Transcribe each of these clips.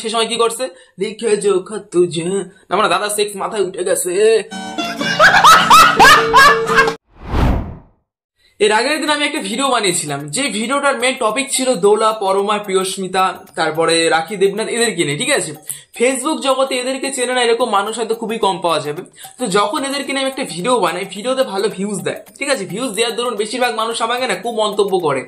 সে সময় কি করছে, লিখে যোখা তুঝে না মানে দাদা সেক্স মাথায় উঠে গেছে। এর আগের দিন আমি একটা ভিডিও বানিয়েছিলাম, যে ভিডিওটার মেন টপিক ছিল দোলা, পরমা, প্রিয়স্মিতা, তারপরে রাখি দেবনাথ, এদেরকে নিয়ে। ঠিক আছে, ফেসবুক জগতে এদেরকে চেনে না এরকম মানুষ হয়তো খুবই কম পাওয়া যাবে। তো যখন এদেরকে নিয়ে আমি একটা ভিডিও বানাই, ভিডিওতে ভালো ভিউজ দেয়। ঠিক আছে, ভিউজ দেওয়ার দরুন বেশিরভাগ মানুষ আমাকে না খুব মন্তব্য করে।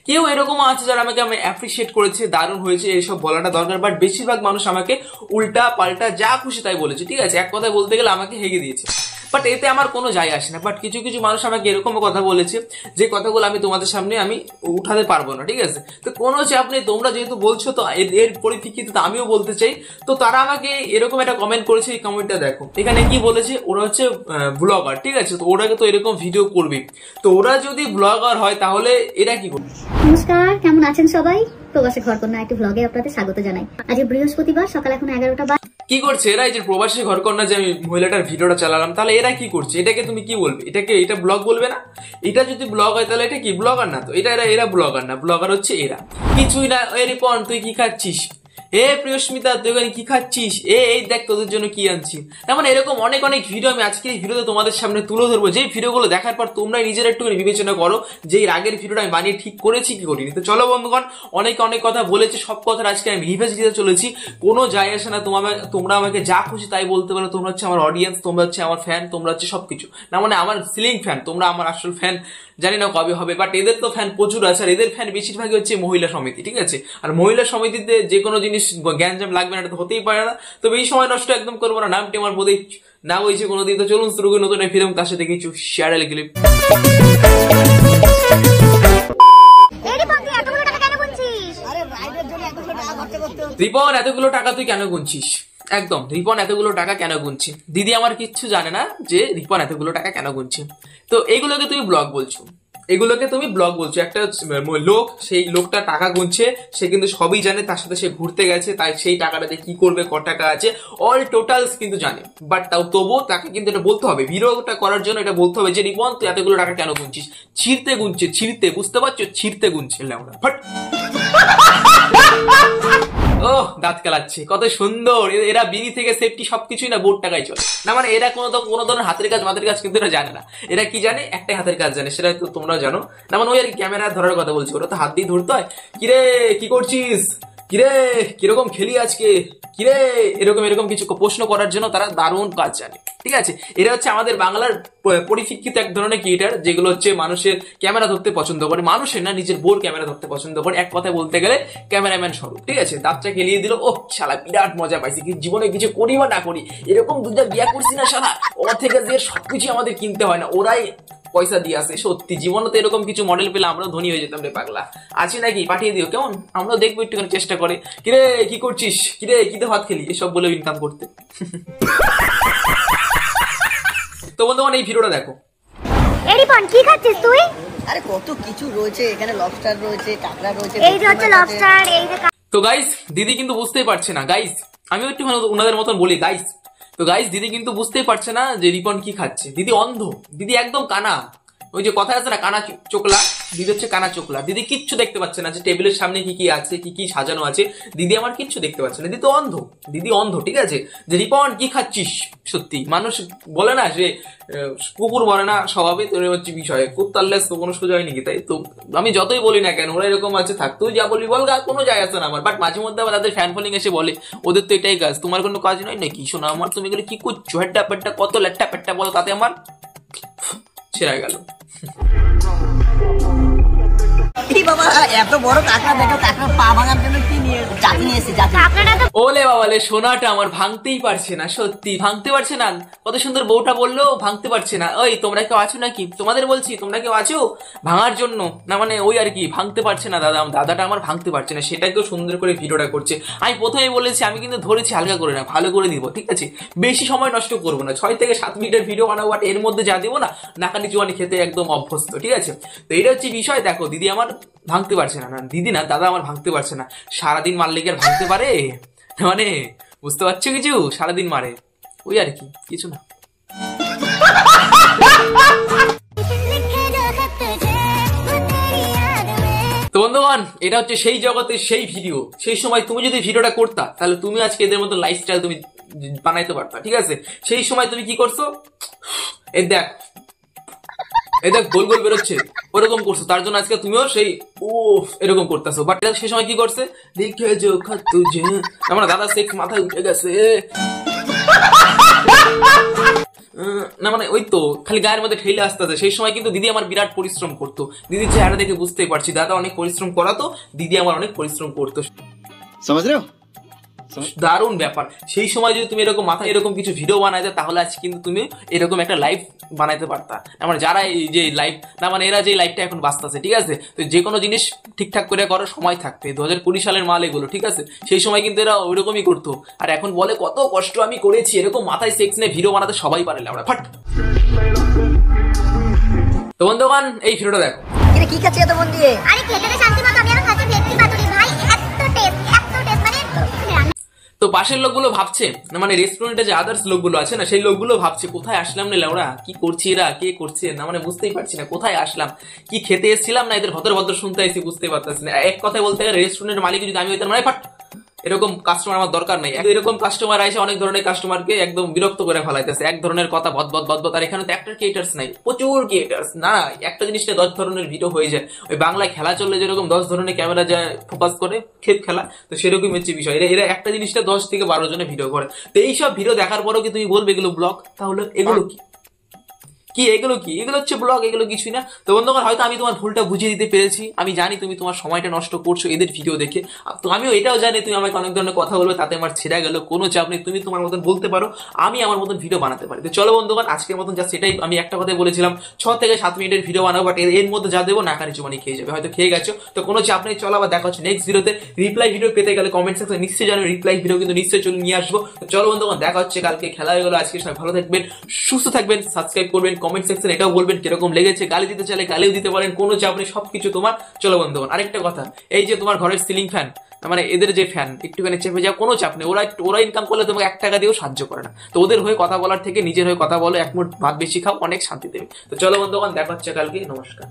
কেউ এরকম আছে যারা আমাকে অ্যাপ্রিসিয়েট করেছে, দারুণ হয়েছে, এইসব বলাটা দরকার। বাট বেশিরভাগ মানুষ আমাকে উল্টা পাল্টা যা খুশি তাই বলেছে। ঠিক আছে, এক কথায় বলতে গেলে আমাকে হেগে দিয়েছে। বাট এতে আমার কোনো যায় আসে না। বাট কিছু কিছু মানুষ আমাকে এরকম কথা বলেছে যে কথাগুলো আমি তোমাদের সামনে আমি উঠাতে পারবো না। ঠিক আছে, তো কোনো চাপ নেই, তোমরা যেহেতু বলছো তো এর পরিপ্রেক্ষিতে আমিও বলতে চাই। তো তারা আমাকে এরকম একটা কমেন্ট করেছে, এই কমেন্টটা দেখো। এখানে কি বলেছে, ওরা হচ্ছে ব্লগার। ঠিক আছে, তো ওরা তো এরকম ভিডিও করবে। তো ওরা যদি ব্লগার হয় তাহলে এরা কি করবে? নমস্কার, কেমন আছেন সবাই? প্রবাসী ঘরকন্যা একটি ব্লগে আপনাদের স্বাগত জানাই। আজ বৃহস্পতিবার, সকাল এখন 11টা। কি করছে এরা? এই যে প্রবাসী ঘরকন্যা যে আমি মহিলাটার ভিডিওটা চালালাম, তাহলে এরা কি করছে? এটাকে তুমি কি বলবে? এটা ব্লগ বলবে না? এটা যদি ব্লগ হয় তাহলে এটা কি ব্লগার না? তো এরা ব্লগার না, ব্লগার হচ্ছে এরা। কিছুই না। এ রিপন তুই কি খাচ্ছিস? এ প্রিয়স্মিতা তুই ওখানে কি খাচ্ছিস? এই দেখ তোদের জন্য কি আনছি। তেমন এরকম অনেক অনেক ভিডিও আমি আজকে এই ভিডিওতে তোমাদের সামনে তুলে ধরবো, যে ভিডিওগুলো দেখার পর তোমরা নিজেরা একটু বিবেচনা করো যে এর আগের ভিডিওটা আমি বানিয়ে ঠিক করেছি কি করিনি। তো চলো বন্ধুগণ, অনেক কথা বলেছি, সব কথার আজকে আমি রিভাইজ দিতে চলেছি। কোনো যায় আসে না, তোমরা আমাকে যা খুশি তাই বলতে পারো। তোমরা হচ্ছে আমার অডিয়েন্স, তোমরা হচ্ছে আমার ফ্যান, তোমরা হচ্ছে সবকিছু। না মানে আমার সিলিং ফ্যান, তোমরা আমার আসল ফ্যান জানি না কবে হবে। বাট এদের তো ফ্যান প্রচুর আছে, আর এদের ফ্যান বেশিরভাগই হচ্ছে মহিলা সমিতি। ঠিক আছে, আর মহিলা সমিতিতে যে কোনো জিনিস জ্ঞানজাম লাগবে না, এটা তো হতেই পারে না। তো এই সময় নষ্ট একদম করবো না, নামটি আমার বোধহয় না হয়েছে কোনোদিন। তো চলুন শুরু করি নতুন ফিল্ম, তার সাথে কিছু শ্যাডেল ক্লিপ। রিপন এতগুলো টাকা তুই কেন গুনছিস? একদম, রিপন এতগুলো টাকা কেন গুনছি? দিদি আমার কিচ্ছু জানে না যে রিপন এতগুলো টাকা কেন গুনছে। তো এগুলোকে তুমি ব্লগ বলছো, এগুলোকে তুমি ব্লগ বলছো। একটা লোক, সেই লোকটা টাকা গুনছে, সে কিন্তু সবই জানে, তার সাথে সে ঘুরতে গেছে, তাই সেই টাকাটাতে কি করবে, ক টাকা আছে, অল টোটালস কিন্তু জানে। বাট তবুও তাকে কিন্তু এটা বলতে হবে, ভিডিওটা করার জন্য এটা বলতে হবে যে রিপন তুই এতগুলো টাকা কেন গুনছিস? ছিঁড়তে গুনছে, ছিঁড়তে, বুঝতে পারছো? ছিঁড়তে গুনছে। ফাট। ও দাঁত কেলাচ্ছে, কত সুন্দর। এরা বিড়ি থেকে সেফটি সবকিছুই না বোর্ড টাকায় চলে না। মানে এরা কোনো ধরনের হাতের কাজ মাতের কাজ কিন্তু এরা জানে না। এরা কি জানে? একটাই হাতের কাজ জানে, সেটা তো তোমরা জানো না। মানে ওই আর ক্যামেরা ধরার কথা বলছি, ওরা তো হাত দিয়ে ধরতে হয়। কিরে কি করছিস? কিরে কিরকম খেলি আজকে? কিরে এরকম কিছু প্রশ্ন করার জন্য তারা দারুণ কাজ জানে। ঠিক আছে, এরা হচ্ছে আমাদের বাংলার পরিশিক্ষিত এক ধরনের ক্রিয়েটার, যেগুলো হচ্ছে মানুষের ক্যামেরা ধরতে পছন্দ করে, মানুষের না নিজের বোর ক্যামেরা ধরতে পছন্দ করে। এক কথায় বলতে গেলে ক্যামেরাম্যান স্বরূপ। ঠিক আছে, দাঁতটা খেলিয়ে দিল, ও শালা বিরাট মজা পাইছি, কি জীবনে কিছু করি বা না করি, এরকম দুটা বিয়া করছি না শালা, ওর থেকে যে সবকিছু আমাদের কিনতে হয় না, ওরাই পয়সা দিয়ে আসে। সত্যি জীবনে তো এরকম কিছু মডেল পেলে আমরাও ধনী হয়ে যেতাম রে পাগলা। আছি নাকি? পাঠিয়ে দিও কেমন, আমরাও দেখবো, একটুখানি চেষ্টা করে। কিরে কি করছিস? কিরে কিতে ভাত খেলি? এসব বলে ইনকাম করতে। তো বন্ধুগণ এই ভিডিওটা দেখো। রিপন কি খাচ্ছিস তুই? আরে কত কিছু রয়েছে এখানে, লবস্টার রয়েছে, কাঁকড়া রয়েছে, এই যে হচ্ছে লবস্টার, এই যে। তো গাইস দিদি কিন্তু বুঝতেই পারছে না। গাইস আমি একটু ওনাদের মতন বলি গাইস। তো গাইস দিদি কিন্তু বুঝতেই পারছে না যে রিপন কি খাচ্ছে। দিদি অন্ধ, দিদি একদম কানা। ওই যে কথা আছে না, কানা চোখলা। দিদি হচ্ছে কানা চোখলা। দিদি কিচ্ছু দেখতে পাচ্ছে না যে টেবিলের সামনে কি কি আছে, কি কি সাজানো আছে। দিদি আমার কিচ্ছু দেখতে পাচ্ছে না, দিদি তো অন্ধ। দিদি অন্ধ। ঠিক আছে, যে রিপন কি খাচ্ছিস? সত্যি মানুষ বলে না যে কুকুর বলে না স্বভাবে, তো হচ্ছে বিষয় কুত্তারলেস তো কোনো সোজা হয় নাকি? তাই তো আমি যতই বলি না কেন, ওরা এরকম আছে, থাক তুই যা বলবি বল, কোনো যায় আসে না আমার। বাট মাঝে মধ্যে আবার তাদের ফ্যান ফলোইং এসে বলে ওদের তো এটাই কাজ, তোমার কোনো কাজ নয় নাকি? শোনা আমার, তুমি এগুলো কি করছো? হেড্ডা পেট্টা কত লেট্টা পেট্টা বলো, তাতে আমার ছেড়ে গেল। বাবা এত বড় কাঁকড়া দেখো, কাঁকড়া পা ভাঙার জন্য কি নিয়ে চাকরি নিয়েছি। ওলে বাবালে সোনাটা আমার ভাঙতেই পারছে না, সত্যি ভাঙতে পারছে না। কত সুন্দর বউটা বললো ভাঙতে পারছে না। ওই তোমরা কেউ আছো নাকি? তোমাদের বলছি তোমরা কেউ আছো ভাঙার জন্য? না মানে ওই আর কি, ভাঙতে পারছে না দাদাটা আমার ভাঙতে পারছে না, সেটাকেও সুন্দর করে ভিডিওটা করছে। আমি প্রথমে বলেছি আমি কিন্তু ধরেছি হালকা করে না, ভালো করে দিব। ঠিক আছে, বেশি সময় নষ্ট করবো না, 6 থেকে 7 মিনিটের ভিডিও বানাবো। বাট এর মধ্যে যা দেবো না, নাকানি চুয়ানি খেতে একদম অভ্যস্ত। ঠিক আছে, তো এটা হচ্ছে বিষয়। দেখো দিদি আমার ভাঙতে পারছে না, দিদি না দাদা আমার ভাঙতে পারছে না। সারাদিন মারলে কি আর ভাঙতে পারে? মানে বুঝতে পারছো কিছু? সারাদিন মারে, ওই আর কি, কিছু না। তো বন্ধুগণ, এটা হচ্ছে সেই জগতে সেই ভিডিও। সেই সময় তুমি যদি ভিডিওটা করতা তাহলে তুমি আজকে এদের মতো লাইফস্টাইল তুমি বানাইতে পারতা, ঠিক আছে? সেই সময় তুমি কি করছো, এই দেখ গোল গোল বেরোচ্ছে, ওরকম করছো, তার জন্য আজকে তুমিও সেই এরকম করতেছো। বাট সেই সময় কি করছে, দেখে তুঝে আমার দাদা সেক্স মাথায় উঠে গেছে না, মানে ওই তো খালি গায়ের মধ্যে ঠেলে আসতে আছে। সেই সময় কিন্তু দিদি আমার বিরাট পরিশ্রম করতো। দিদির চেহারা দেখে বুঝতেই পারছি দাদা অনেক পরিশ্রম করাতো, দিদি আমার অনেক পরিশ্রম করতো। समझ रहे हो? দারুণ ব্যাপার। সেই সময় যদি তুমি এরকম মাথায় এরকম কিছু ভিডিও বানাইতে তাহলে আজ কিন্তু তুমি এরকম একটা লাইভ বানাইতে পারতা। মানে যারা এই যে লাইভ না, মানে এরা যে লাইভটা এখন বাঁচতেছে, ঠিক আছে? তো যে কোনো জিনিস ঠিকঠাক করে করার সময় থাকতে, 2020 সালের মাল এগুলো, ঠিক আছে? সেই সময় কিন্তু এরা ওইরকমই করতো। আর এখন বলে কত কষ্ট আমি করেছি, এরকম মাথায় সেক্স নিয়ে ভিডিও বানাতে সবাই পারে আমরা ফাট। তো বন্ধুগণ, এই ভিডিওটা দেখো। এটা কি খাচ্ছি এত মন দিয়ে? আরে খেতে দে শান্তি মতো, আমি এখন খাচ্ছি ভেটকি পাতুরি ভাই, এত টেস্ট মানে তো পাশের লোকগুলো ভাবছে না, মানে রেস্টুরেন্টে যে আদার্স লোকগুলো আছে না, সেই লোকগুলো ভাবছে কোথায় আসলাম না ওরা, কি করছি এরা, কে করছে না, মানে বুঝতেই পারছি না কোথায় আসলাম, কি খেতে এসেছিলাম না এদের ভদ্র ভদ্র শুনতে আসছি, বুঝতেই পারতেছি না। এক কথায় বলতে গেলে রেস্টুরেন্টের মালিক যদি আমি হইতাম, মানে ফাট, এরকম কাস্টমার আমার দরকার নাই। এরকম কাস্টমার আইসে অনেক ধরনের কাস্টমারকে একদম বিরক্ত করে ফেলাইতেছে, এক ধরনের কথা বদবদ। আর এখানে তো একটা ক্রিয়েটার্স নাই, প্রচুর ক্রিয়েটার্স না, একটা জিনিস নিয়ে 10 ধরনের ভিডিও হয়ে যায়। ওই বাংলায় খেলা চললে যেরকম 10 ধরনের ক্যামেরা যায় ফোকাস করে খেপ খেলা, তো সেরকম হচ্ছে বিষয়। এরা একটা জিনিসটা 10 থেকে 12 জনে ভিডিও করে। তো এইসব ভিডিও দেখার পরেও কি তুমি বলবে এগুলো ব্লগ? তাহলে এগুলো কি এগুলো কি? এগুলো হচ্ছে ব্লগ, এগুলো কিছুই না। তো বন্ধুগণ, হয়তো আমি তোমার ভুলটা বুঝিয়ে দিতে পেরেছি। আমি জানি তুমি তোমার সময়টা নষ্ট করছো এদের ভিডিও দেখে। তো আমিও এটাও জানি তুমি আমাকে অনেক ধরনের কথা বলবে, তাতে আমার ছেড়ে গেল, কোনো চাপ নেই। তুমি তোমার মতন বলতে পারো, আমি আমার মতন ভিডিও বানাতে পারি। তো চলো বন্ধুগণ, আজকের মতন জাস্ট এটাই। আমি একটা কথাই বলেছিলাম 6 থেকে 7 মিনিটের ভিডিও বানাবো, বাট এর মধ্যে যা দেবো নাকানি চুমানি খেয়ে যাবে, হয়তো খেয়ে গেছো। তো কোনো চাপ নেই, চলো আবার দেখা হচ্ছে নেক্সট ভিডিওতে। রিপ্লাই ভিডিও পেতে গেলে কমেন্ট সেকশনে নিশ্চয়ই জানো, রিপ্লাই ভিডিও কিন্তু নিশ্চয়ই চলে নিয়ে আসবো। তো চলো বন্ধুগণ, দেখা হচ্ছে কালকে। খেলা হয়ে গেলো আজকে, সবাই ভালো থাকবেন, সুস্থ থাকবেন, সাবস্ক্রাইব করবেন, কমেন্ট সেকশনে এটাও বলবেন কিরকম লেগেছে। গালি দিতে চাইলে গালিও দিতে পারেন, কোনো চাপ নেই, সবকিছু তোমার। চলো বন্ধুগণ, আরেকটা কথা, এই যে তোমার ঘরের সিলিং ফ্যান, মানে এদের যে ফ্যান একটুখানি চেপে যাও, কোনো চাপ নেই। ওরা ইনকাম করলে তোমাকে 1 টাকা দিয়েও সাহায্য করে না। তো ওদের হয়ে কথা বলার থেকে নিজের হয়ে কথা বলো, 1 মুঠ ভাত বেশি খাও, অনেক শান্তি দেবে। তো চলো বন্ধুগণ, দেখা হচ্ছে কালকে, নমস্কার।